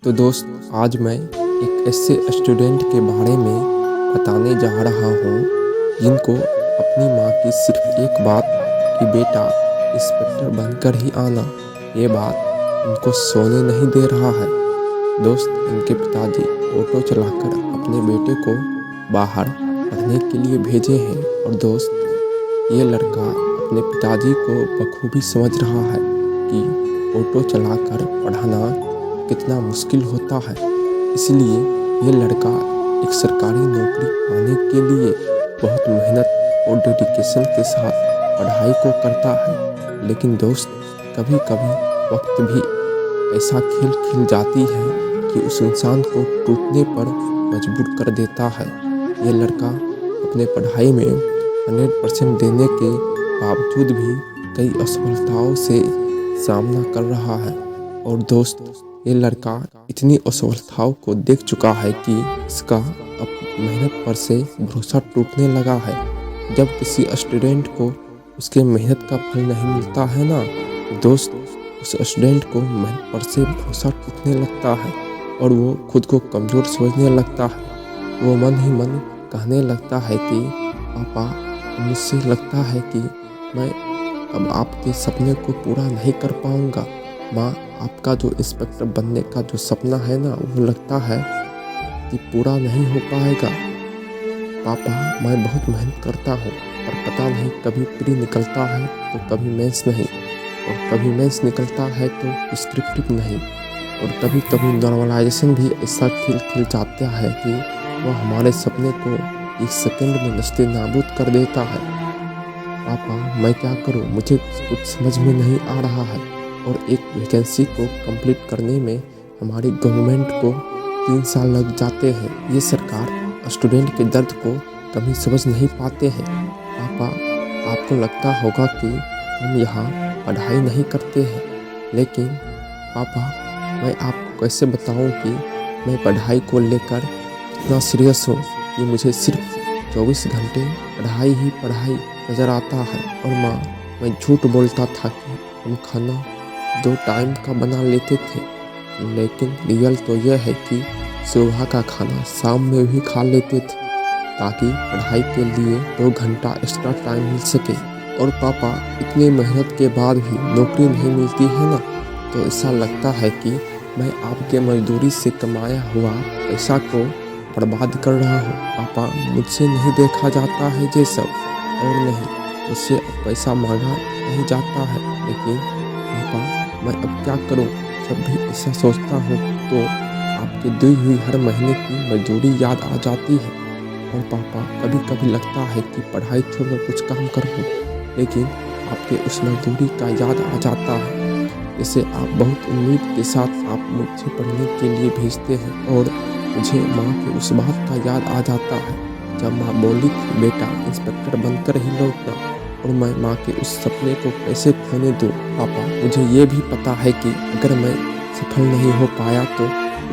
तो दोस्त, आज मैं एक ऐसे स्टूडेंट के बारे में बताने जा रहा हूँ जिनको अपनी माँ की सिर्फ एक बात कि बेटा इंस्पेक्टर बनकर ही आना, ये बात उनको सोने नहीं दे रहा है। दोस्त, इनके पिताजी ऑटो चलाकर अपने बेटे को बाहर पढ़ने के लिए भेजे हैं और दोस्त, ये लड़का अपने पिताजी को बखूबी समझ रहा है कि ऑटो चलाकर पढ़ाना कितना मुश्किल होता है। इसलिए ये लड़का एक सरकारी नौकरी पाने के लिए बहुत मेहनत और डेडिकेशन के साथ पढ़ाई को करता है। लेकिन दोस्त, कभी कभी वक्त भी ऐसा खेल खेल जाती है कि उस इंसान को टूटने पर मजबूर कर देता है। ये लड़का अपने पढ़ाई में 100% देने के बावजूद भी कई असफलताओं से सामना कर रहा है। और दोस्त, ये लड़का इतनी असफलताओं को देख चुका है कि इसका अब मेहनत पर से भरोसा टूटने लगा है। जब किसी स्टूडेंट को उसके मेहनत का फल नहीं मिलता है ना दोस्त, उस स्टूडेंट को मेहनत पर से भरोसा टूटने लगता है और वो खुद को कमज़ोर समझने लगता है। वो मन ही मन कहने लगता है कि पापा, मुझसे लगता है कि मैं अब आपके सपने को पूरा नहीं कर पाऊँगा। माँ, आपका जो इंस्पेक्टर बनने का जो सपना है ना, वो लगता है कि पूरा नहीं हो पाएगा। पापा, मैं बहुत मेहनत करता हूँ पर पता नहीं कभी प्री निकलता है तो कभी मेंस नहीं, और कभी मेंस निकलता है तो डिस्क्रिप्टिव नहीं, और कभी कभी नॉर्मलाइजेशन भी ऐसा खेल खेल जाता है कि वह हमारे सपने को 1 सेकंड में नस्ते नाबूद कर देता है। पापा, मैं क्या करूँ, मुझे कुछ समझ में नहीं आ रहा है। और एक वैकेंसी को कंप्लीट करने में हमारी गवर्नमेंट को 3 साल लग जाते हैं। ये सरकार स्टूडेंट के दर्द को कभी समझ नहीं पाते हैं। पापा, आपको लगता होगा कि हम यहाँ पढ़ाई नहीं करते हैं, लेकिन पापा, मैं आपको कैसे बताऊँ कि मैं पढ़ाई को लेकर इतना सीरियस हूँ कि मुझे सिर्फ 24 घंटे पढ़ाई ही पढ़ाई नज़र आता है। और माँ, मैं झूठ बोलता था कि हम खाना 2 टाइम का बना लेते थे, लेकिन रियल तो यह है कि सुबह का खाना शाम में भी खा लेते थे ताकि पढ़ाई के लिए 2 घंटा एक्स्ट्रा टाइम मिल सके। और पापा, इतनी मेहनत के बाद भी नौकरी नहीं मिलती है ना, तो ऐसा लगता है कि मैं आपके मजदूरी से कमाया हुआ पैसा को बर्बाद कर रहा हूँ। पापा, मुझसे नहीं देखा जाता है ये सब, और नहीं, मुझसे अब पैसा मांगा नहीं जाता है। लेकिन पापा, मैं अब क्या करूं? जब भी ऐसा सोचता हूं तो आपकी दी हुई हर महीने की मजदूरी याद आ जाती है। और पापा, कभी कभी लगता है कि पढ़ाई छोड़कर कुछ काम कर लूं, लेकिन आपके उस मजदूरी का याद आ जाता है। जैसे आप बहुत उम्मीद के साथ आप मुझे पढ़ने के लिए भेजते हैं, और मुझे माँ की उस बात का याद आ जाता है जब माँ बोली थी, बेटा इंस्पेक्टर बनकर ही लौटना। और मैं माँ के उस सपने को कैसे खोने दूँ? पापा, मुझे ये भी पता है कि अगर मैं सफल नहीं हो पाया तो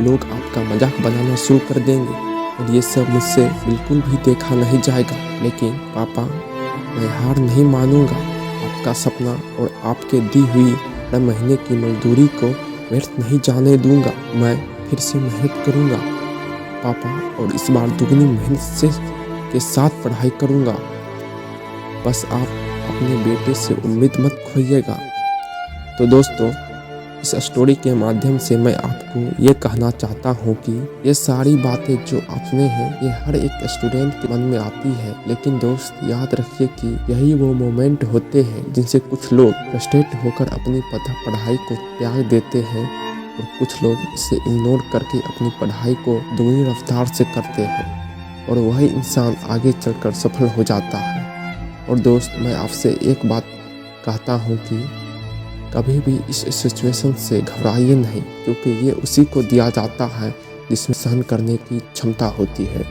लोग आपका मजाक बनाना शुरू कर देंगे, और ये सब मुझसे बिल्कुल भी देखा नहीं जाएगा। लेकिन पापा, मैं हार नहीं मानूंगा। आपका सपना और आपके दी हुई हर महीने की मजदूरी को व्यर्थ नहीं जाने दूंगा। मैं फिर से मेहनत करूंगा पापा, और इस बार दुगनी मेहनत से के साथ पढ़ाई करूंगा। बस आप अपने बेटे से उम्मीद मत खोइएगा। तो दोस्तों, इस स्टोरी के माध्यम से मैं आपको ये कहना चाहता हूँ कि ये सारी बातें जो आपने हैं, ये हर एक स्टूडेंट के मन में आती है। लेकिन दोस्त, याद रखिए कि यही वो मोमेंट होते हैं जिनसे कुछ लोग फ्रस्ट्रेट होकर अपनी पढ़ाई को त्याग देते हैं, और कुछ लोग इसे इग्नोर करके अपनी पढ़ाई को दुगनी रफ्तार से करते हैं, और वही इंसान आगे चलकर सफल हो जाता है। और दोस्त, मैं आपसे एक बात कहता हूँ कि कभी भी इस सिचुएशन से घबराइए नहीं, क्योंकि ये उसी को दिया जाता है जिसमें सहन करने की क्षमता होती है।